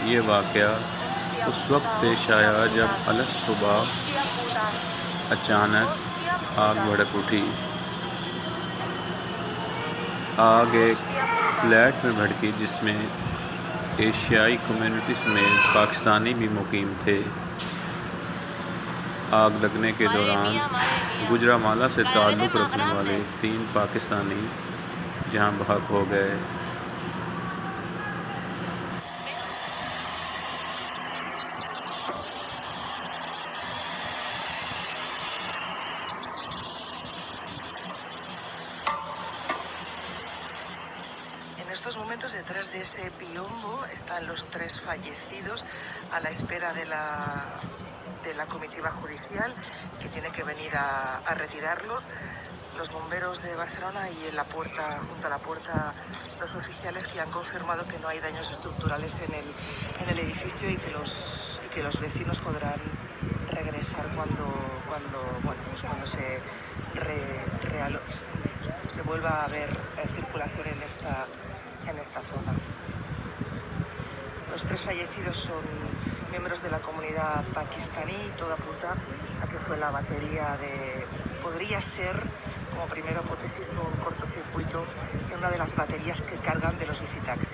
ये वाक़या उस वक्त पेश आया जब अलग सुबह अचानक आग भड़क उठी। आग एक फ्लैट में भड़की जिसमें एशियाई कम्युनिटी समेत पाकिस्तानी भी मुकीम थे। आग लगने के दौरान गुजरांवाला से ताल्लुक़ रखने वाले 3 पाकिस्तानी जाँ बहक हो गए। En estos momentos, detrás de ese biombo están los 3 fallecidos a la espera de la comitiva judicial que tiene que venir a retirarlos. Los bomberos de Barcelona y en la puerta, junto a la puerta, 2 oficiales que han confirmado que no hay daños estructurales en el edificio y que los vecinos podrán regresar cuando se vuelva a ver circulación en esta zona. Los 3 fallecidos son miembros de la comunidad pakistaní y todo apunta a que fue la batería podría ser, como primera hipótesis, un cortocircuito en una de las baterías que cargan de los bicitaxis.